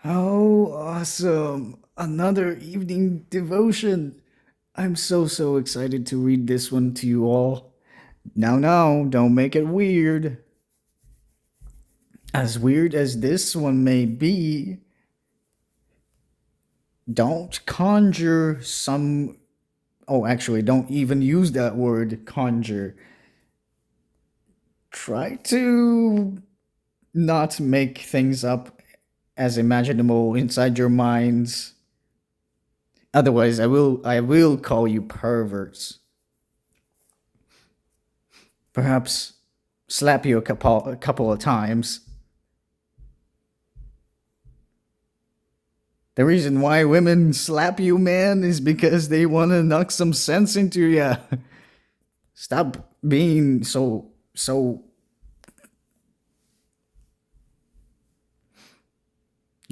Oh, awesome! Another evening devotion. I'm so excited to read this one to you all. Now, don't make it weird. As weird as this one may be, don't conjure some. Oh, actually, don't even use that word, conjure. Try to not make things up as imaginable inside your minds. Otherwise, I will call you perverts. Perhaps slap you a couple of times. The reason why women slap you, man, is because they want to knock some sense into you. Stop being so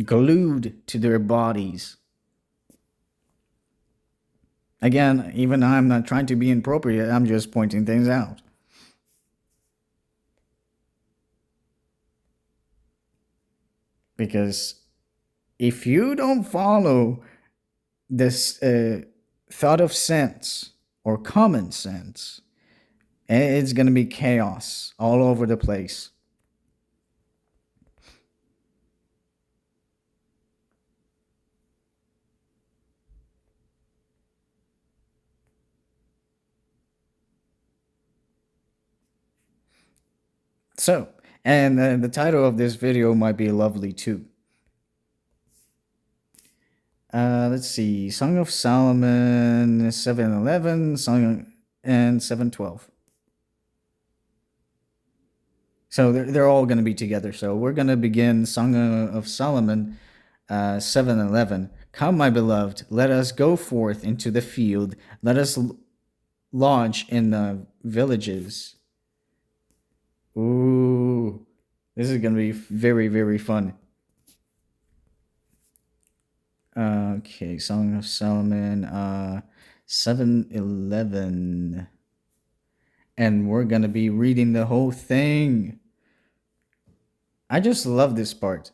glued to their bodies. Again, even I'm not trying to be inappropriate, I'm just pointing things out. Because if you don't follow this thought of sense or common sense, it's going to be chaos all over the place. So, and the title of this video might be lovely too. Let's see, Song of Solomon 7:11, Song and 7:12. So they're all going to be together. So we're going to begin Song of Solomon 7:11. Come, my beloved, let us go forth into the field. Let us lodge in the villages. Ooh, this is going to be very fun. Okay, Song of Solomon 7:11. And we're going to be reading the whole thing. I just love this part.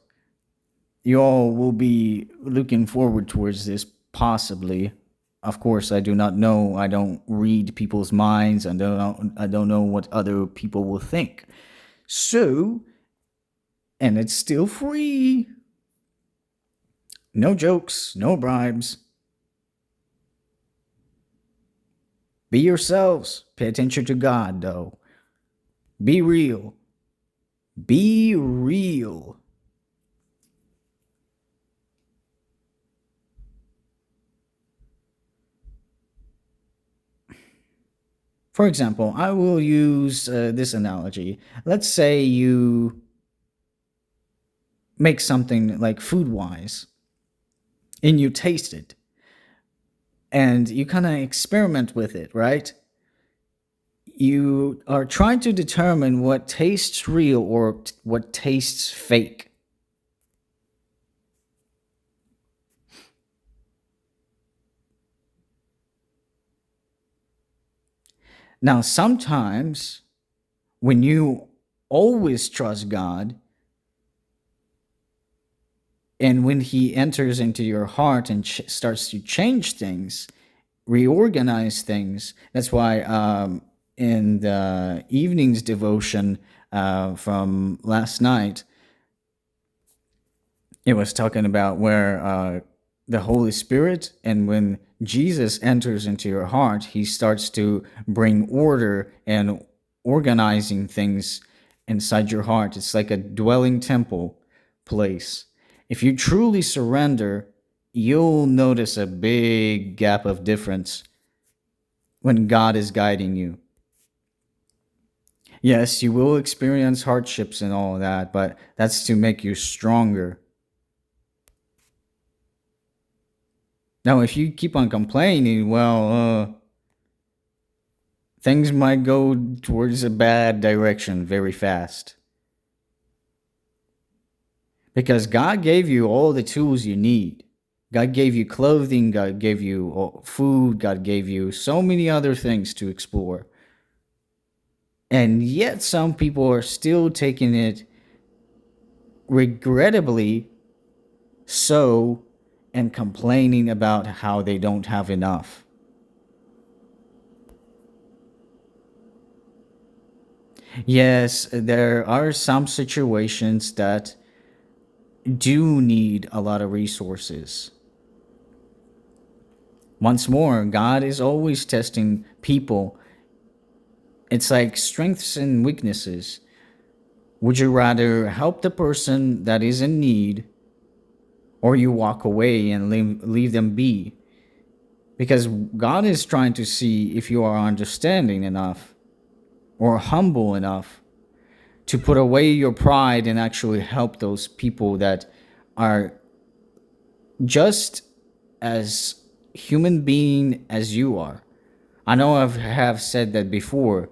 You all will be looking forward towards this, possibly. Of course, I do not know. I don't read people's minds. I don't know what other people will think. So, and it's still free. No jokes, no bribes. Be yourselves. Pay attention to God, though. Be real. Be real. For example, I will use this analogy. Let's say you make something like food wise and you taste it and you kind of experiment with it, right? You are trying to determine what tastes real or what tastes fake. Now, sometimes when you always trust God and when He enters into your heart and starts to change things, reorganize things, that's why in the evening's devotion from last night, it was talking about where the Holy Spirit, and when Jesus enters into your heart, He starts to bring order and organizing things inside your heart. It's like a dwelling temple place. If you truly surrender, you'll notice a big gap of difference when God is guiding you. Yes, you will experience hardships and all of that, but that's to make you stronger. Now, if you keep on complaining, well, things might go towards a bad direction very fast. Because God gave you all the tools you need. God gave you clothing, God gave you food, God gave you so many other things to explore. And yet, some people are still taking it, regrettably, so, and complaining about how they don't have enough. Yes, there are some situations that do need a lot of resources. Once more, God is always testing people. It's like strengths and weaknesses. Would you rather help the person that is in need, or you walk away and leave them be? Because God is trying to see if you are understanding enough or humble enough to put away your pride and actually help those people that are just as human being as you are. I know I have said that before,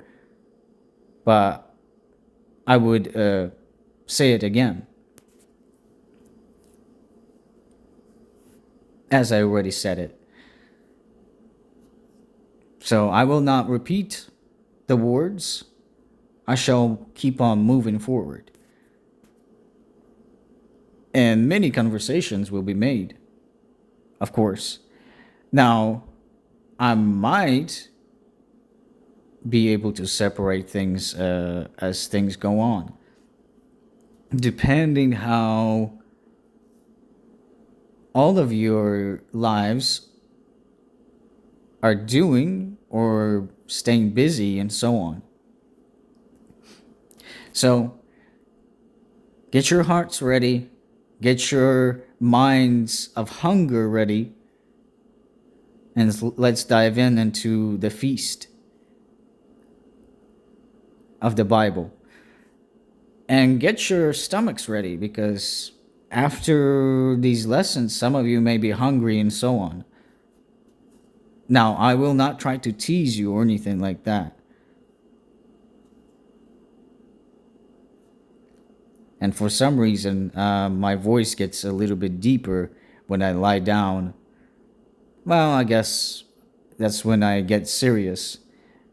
but I would say it again, as I already said it. So I will not repeat the words. I shall keep on moving forward. And many conversations will be made, of course. Now, I might be able to separate things as things go on, depending how all of your lives are doing or staying busy and so on. So get your hearts ready, get your minds of hunger ready, and let's dive in into the feast of the Bible. And get your stomachs ready because after these lessons, some of you may be hungry and so on. Now, I will not try to tease you or anything like that. And for some reason, my voice gets a little bit deeper when I lie down. Well, I guess that's when I get serious.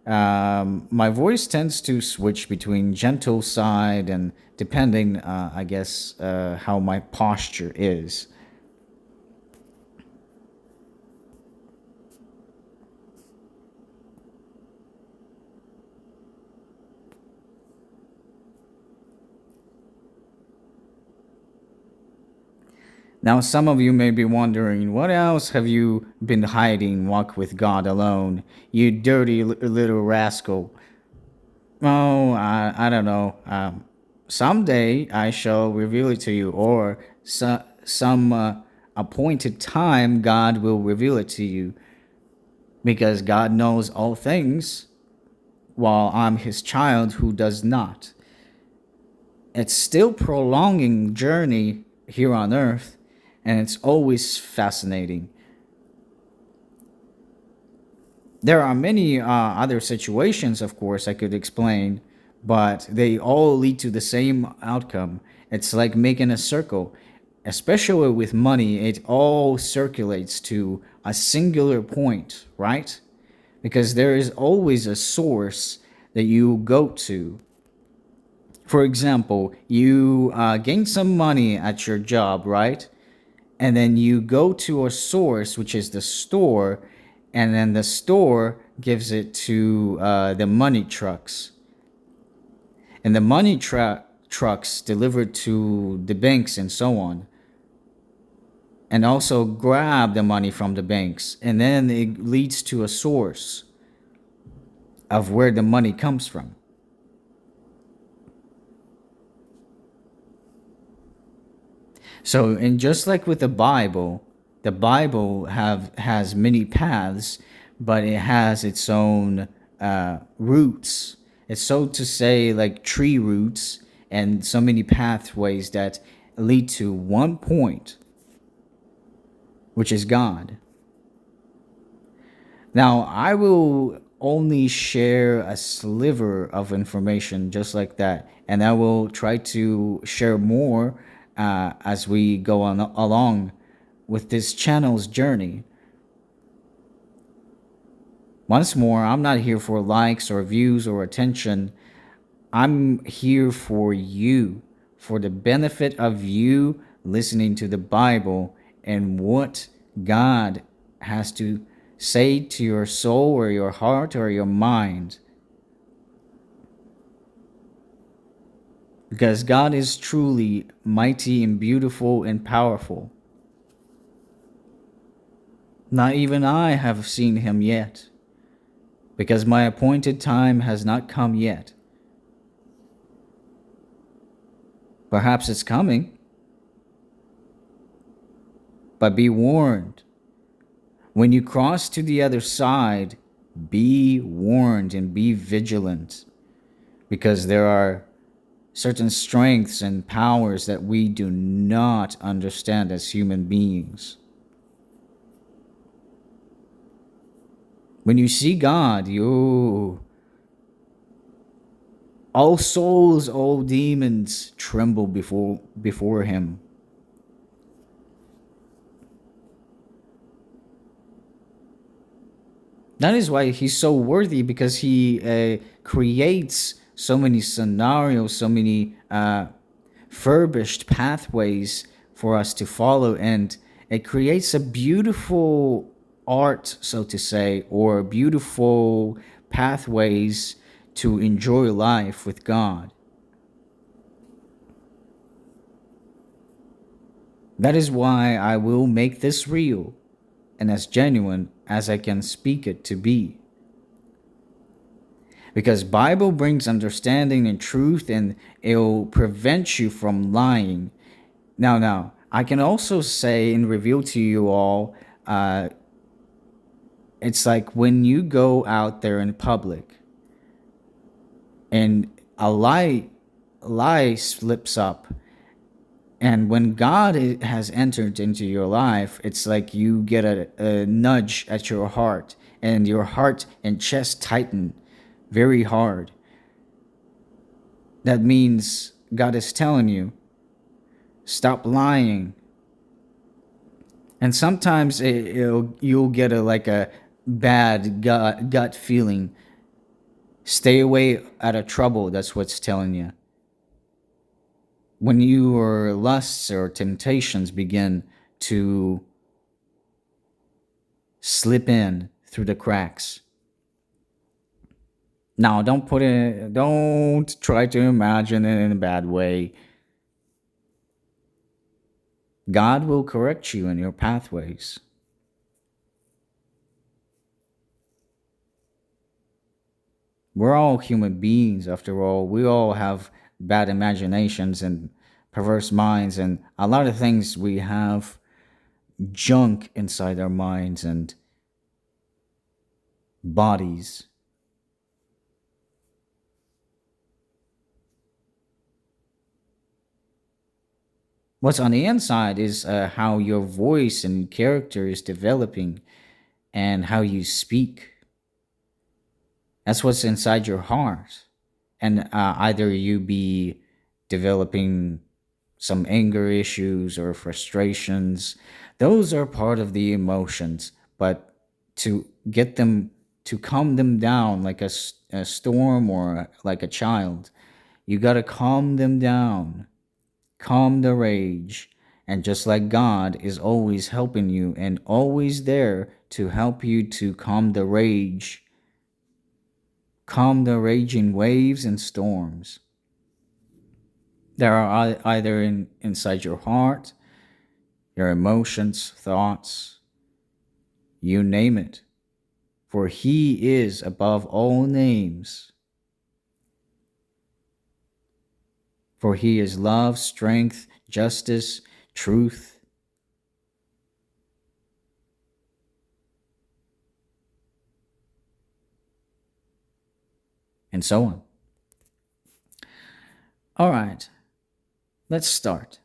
My voice tends to switch between gentle side and depending, I guess, how my posture is. Now, some of you may be wondering, what else have you been hiding? Walk with God alone, you dirty little rascal. Oh, I don't know. Someday I shall reveal it to you, or some appointed time God will reveal it to you, because God knows all things, while I'm His child who does not. It's still prolonging journey here on earth, and it's always fascinating. There are many other situations, of course, I could explain, but they all lead to the same outcome. It's like making a circle. Especially with money, it all circulates to a singular point, right? Because there is always a source that you go to. For example, you gain some money at your job, right? And then you go to a source, which is the store, and then the store gives it to the money trucks, and the trucks deliver to the banks and so on, and also grab the money from the banks, and then it leads to a source of where the money comes from. So, and just like with the Bible has many paths, but it has its own roots. It's so to say like tree roots and so many pathways that lead to one point, which is God. Now, I will only share a sliver of information just like that, and I will try to share more as we go on along with this channel's journey. Once more, I'm not here for likes or views or attention. I'm here for you, for the benefit of you listening to the Bible and what God has to say to your soul or your heart or your mind. Because God is truly mighty and beautiful and powerful. Not even I have seen him yet, because my appointed time has not come yet. Perhaps it's coming, but be warned. When you cross to the other side, be warned and be vigilant, because there are certain strengths and powers that we do not understand as human beings. When you see God, all souls, all demons tremble before him. That is why he's so worthy, because he creates so many scenarios, so many furbished pathways for us to follow, and it creates a beautiful art, so to say, or beautiful pathways to enjoy life with God. That is why I will make this real and as genuine as I can speak it to be. Because Bible brings understanding and truth, and it'll prevent you from lying. Now, I can also say and reveal to you all, it's like when you go out there in public and a lie slips up, and when God has entered into your life, it's like you get a nudge at your heart, and your heart and chest tighten very hard. That means God is telling you, stop lying. And sometimes you'll get a bad gut feeling. Stay away out of trouble. That's what's telling you. When your lusts or temptations begin to slip in through the cracks. Now, don't try to imagine it in a bad way. God will correct you in your pathways. We're all human beings, after all. We all have bad imaginations and perverse minds, and a lot of things we have junk inside our minds and bodies. What's on the inside is how your voice and character is developing and how you speak. That's what's inside your heart. And either you be developing some anger issues or frustrations, those are part of the emotions. But to get them, to calm them down like a storm or like a child, you got to calm them down, calm the rage. And just like God is always helping you and always there to help you to calm the rage, calm the raging waves and storms. There are either inside your heart, your emotions, thoughts, you name it. For he is above all names. For he is love, strength, justice, truth, and so on. All right, let's start.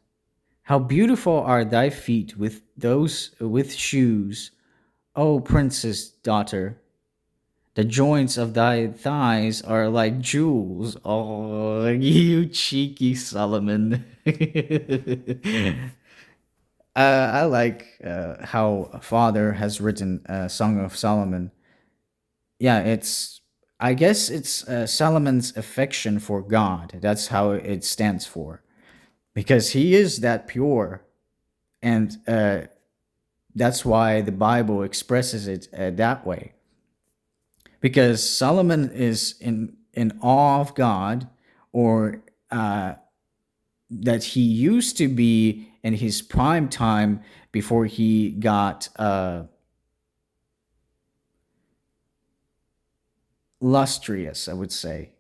How beautiful are thy feet with those with shoes, O princess daughter. The joints of thy thighs are like jewels. Oh, you cheeky Solomon. I like how a father has written a Song of Solomon. Yeah, I guess it's Solomon's affection for God. That's how it stands for. Because he is that pure. And that's why the Bible expresses it that way. Because Solomon is in awe of God, or that he used to be in his prime time before he got lustrous, I would say.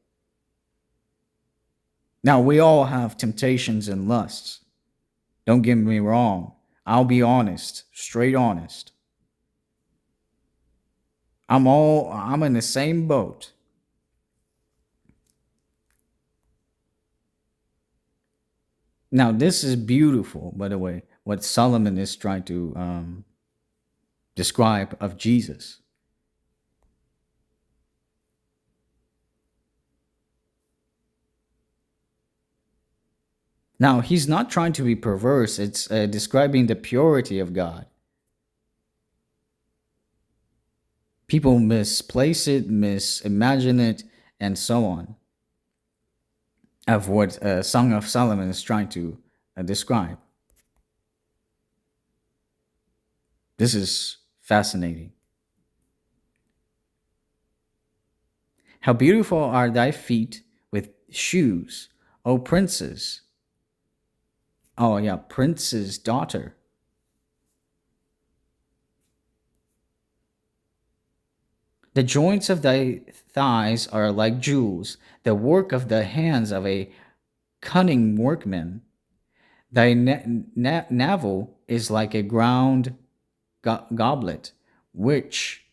Now, we all have temptations and lusts. Don't get me wrong. I'll be honest, straight honest. I'm in the same boat. Now, this is beautiful, by the way, what Solomon is trying to describe of Jesus. Now, he's not trying to be perverse, it's describing the purity of God. People misplace it, misimagine it, and so on, of what Song of Solomon is trying to describe. This is fascinating. How beautiful are thy feet with shoes, O princess. Oh, yeah, prince's daughter. The joints of thy thighs are like jewels, the work of the hands of a cunning workman. Thy navel is like a ground goblet, which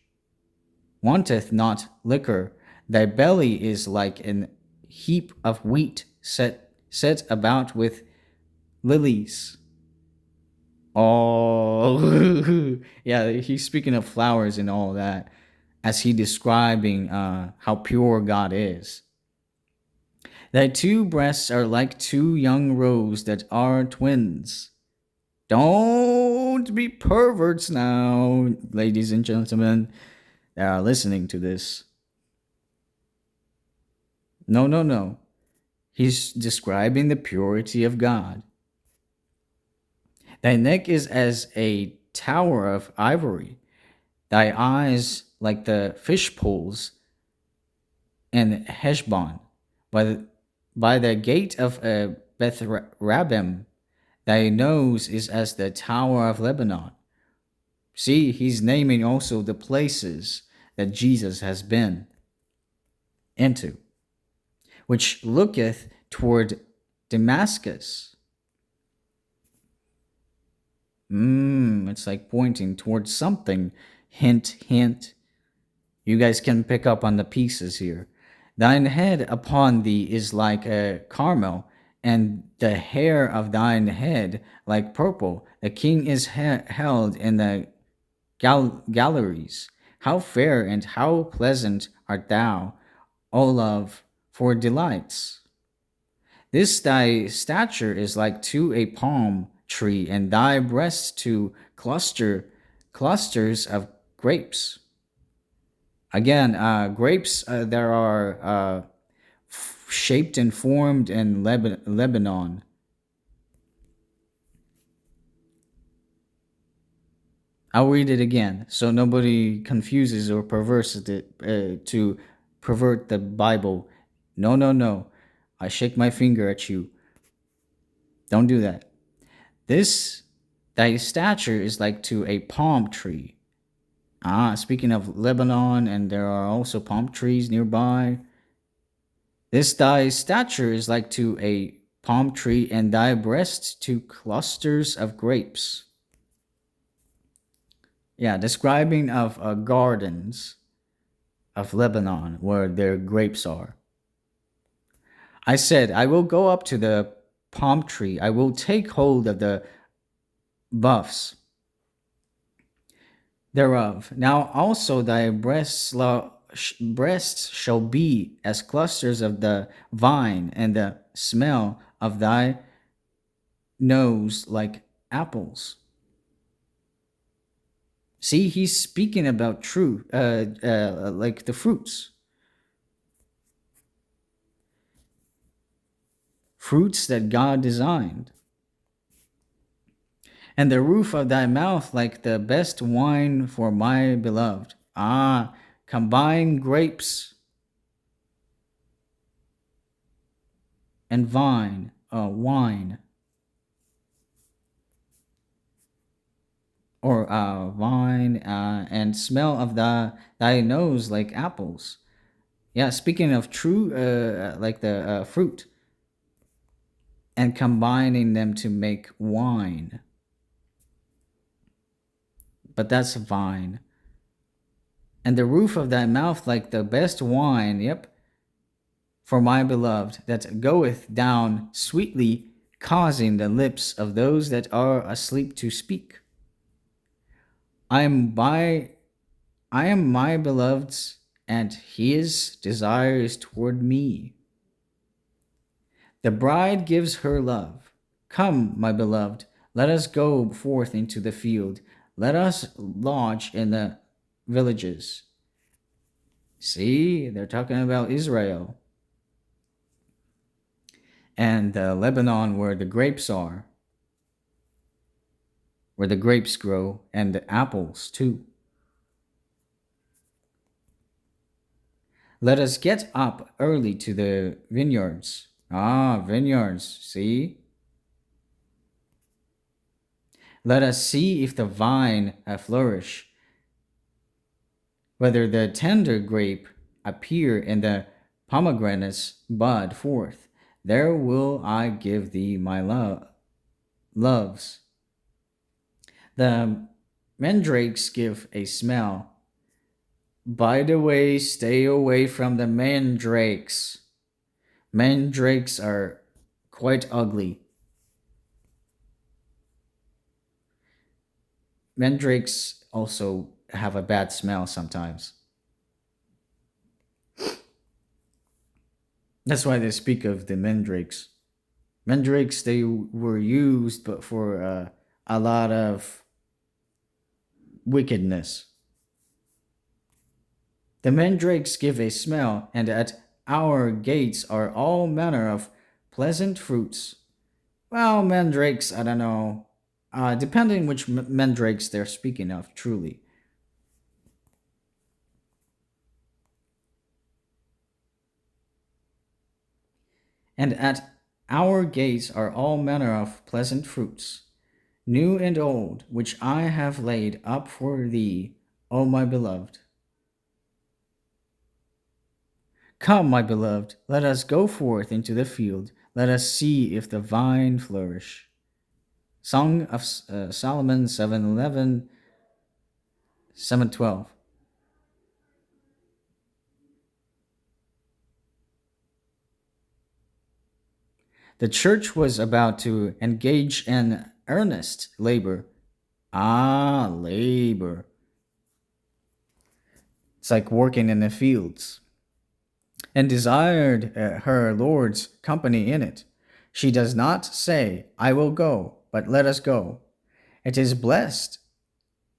wanteth not liquor. Thy belly is like an heap of wheat set about with lilies. Oh, yeah, he's speaking of flowers and all that as he describing how pure God is. Thy two breasts are like two young roes that are twins. Don't be perverts now, ladies and gentlemen that are listening to this. No, no, no. He's describing the purity of God. Thy neck is as a tower of ivory, thy eyes like the fish pools in Heshbon. By the gate of Beth Rabbim, thy nose is as the tower of Lebanon. See, he's naming also the places that Jesus has been into, which looketh toward Damascus. It's like pointing towards something. Hint, hint. You guys can pick up on the pieces here. Thine head upon thee is like a Carmel, and the hair of thine head like purple. The king is held in the galleries. How fair and how pleasant art thou, O love, for delights. This thy stature is like to a palm tree, and thy breasts to clusters of grapes. Again, grapes there are shaped and formed in Lebanon. I'll read it again so nobody confuses or perverses it to pervert the Bible. No, no, no. I shake my finger at you. Don't do that. This thy stature is like to a palm tree. Speaking of Lebanon, and there are also palm trees nearby. This thy stature is like to a palm tree, and thy breasts to clusters of grapes. Yeah, describing of gardens of Lebanon where their grapes are. I said, I will go up to the palm tree, I will take hold of the buffs thereof. Now also thy breasts shall be as clusters of the vine, and the smell of thy nose like apples. See, he's speaking about true, like the fruits, fruits that God designed. and the roof of thy mouth like the best wine for my beloved. Ah, combine grapes and wine, or wine, and smell of thy nose like apples. Yeah, speaking of true, like the fruit, and combining them to make wine. But that's vine. And the roof of thy mouth like the best wine, yep, for my beloved, that goeth down sweetly, causing the lips of those that are asleep to speak. I am by I am my beloved's, and his desire is toward me. The bride gives her love. Come, my beloved, let us go forth into the field. Let us lodge in the villages. See, they're talking about Israel and Lebanon, where the grapes are, where the grapes grow, and the apples too. Let us get up early to the vineyards. Ah, vineyards, see? Let us see if the vine flourish, whether the tender grape appear and the pomegranates bud forth. There will I give thee my loves. The mandrakes give a smell. By the way, stay away from the mandrakes. Mandrakes are quite ugly. Mandrakes also have a bad smell sometimes. That's why they speak of the mandrakes. Mandrakes, they were used but for a lot of wickedness. The mandrakes give a smell, and at our gates are all manner of pleasant fruits. Well, mandrakes, I don't know. Depending which mandrakes they're speaking of, truly. And at our gates are all manner of pleasant fruits, new and old, which I have laid up for thee, O my beloved. Come, my beloved, let us go forth into the field. Let us see if the vine flourish. Song of Solomon 7:11, 7:12. The church was about to engage in earnest labor. Ah, labor. It's like working in the fields. And desired her Lord's company in it. She does not say, I will go, but let us go. It is blessed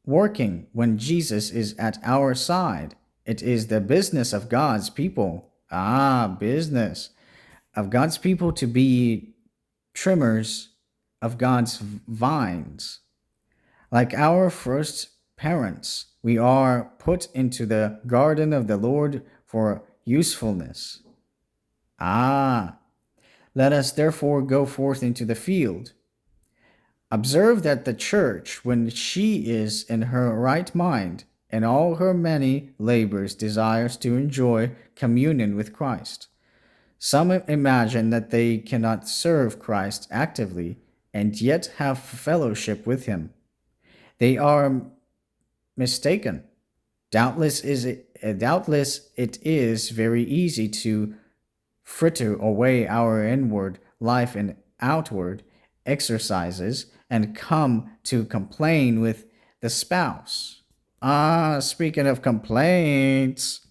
working when Jesus is at our side. It is the business of God's people. Ah, business of God's people to be trimmers of God's vines. Like our first parents, we are put into the garden of the Lord for usefulness. Ah, let us therefore go forth into the field. Observe that the church, when she is in her right mind, in all her many labors, desires to enjoy communion with Christ. Some imagine that they cannot serve Christ actively and yet have fellowship with him. They are mistaken. Doubtless it is very easy to fritter away our inward life in outward exercises and come to complain with the spouse. Ah, speaking of complaints,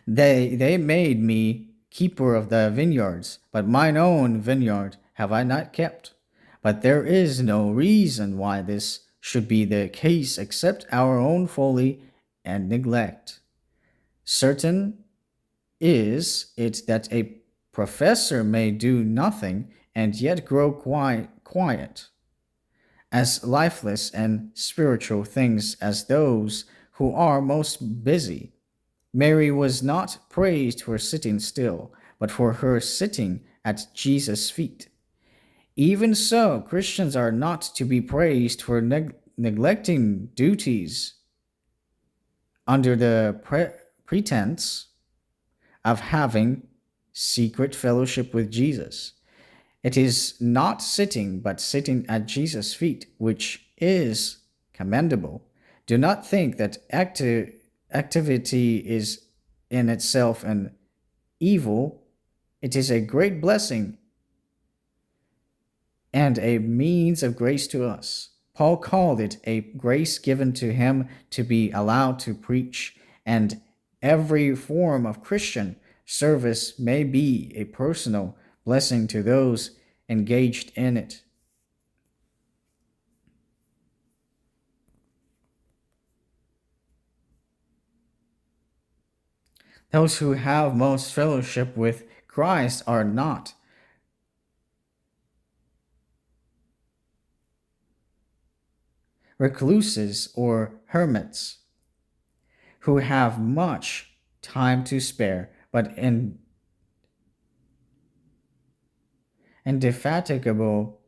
they made me keeper of the vineyards, but mine own vineyard have I not kept. But there is no reason why this should be the case except our own folly and neglect. Certain is it that a professor may do nothing and yet grow quiet, as lifeless and spiritual things as those who are most busy. Mary was not praised for sitting still, but for her sitting at Jesus' feet. Even so, Christians are not to be praised for neglecting duties under the pretense of having secret fellowship with Jesus. It is not sitting, but sitting at Jesus' feet, which is commendable. Do not think that activity is in itself an evil. It is a great blessing and a means of grace to us. Paul called it a grace given to him to be allowed to preach, and every form of Christian service may be a personal blessing to those engaged in it. Those who have most fellowship with Christ are not recluses or hermits who have much time to spare, but indefatigable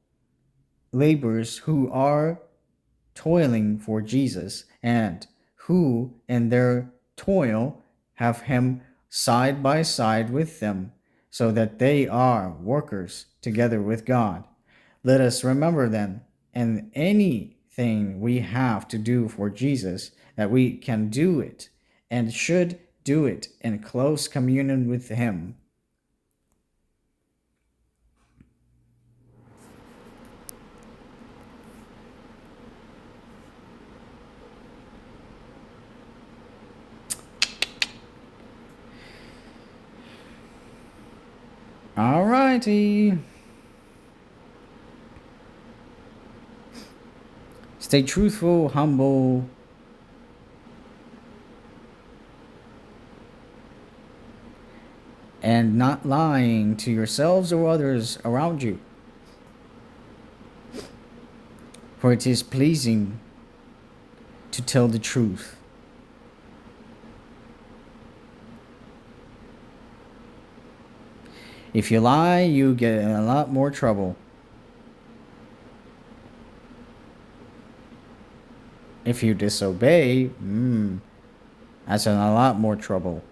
laborers who are toiling for Jesus and who, in their toil, have Him side by side with them, so that they are workers together with God. Let us remember then, in anything we have to do for Jesus, that we can do it and should do it in close communion with Him. Alrighty. Stay truthful, humble, and not lying to yourselves or others around you. For it is pleasing to tell the truth. If you lie, you get in a lot more trouble. If you disobey, that's in a lot more trouble.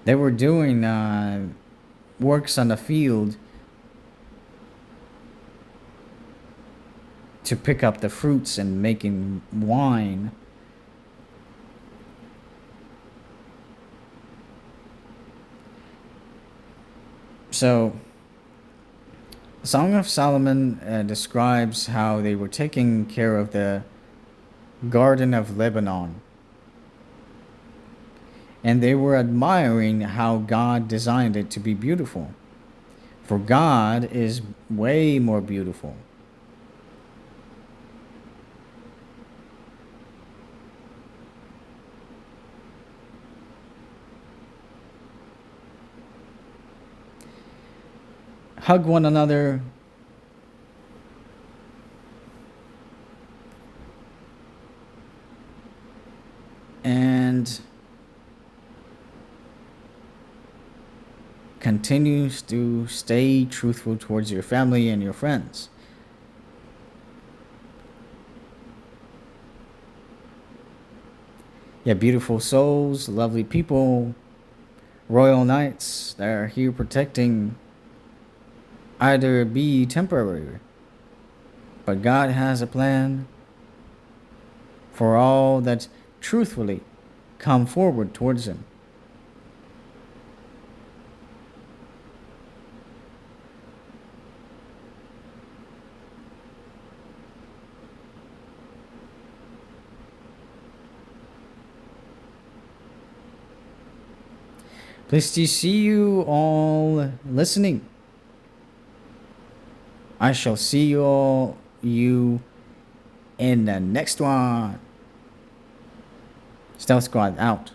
They were doing works on the field to pick up the fruits and making wine. So, Song of Solomon describes how they were taking care of the Garden of Lebanon. And they were admiring how God designed it to be beautiful. For God is way more beautiful. Hug one another. And continues to stay truthful towards your family and your friends. Yeah, beautiful souls, lovely people, royal knights that are here protecting. Either be temporary, but God has a plan for all that truthfully come forward towards Him. Pleased to see you all listening. I shall see you in the next one. Stealth Squad out.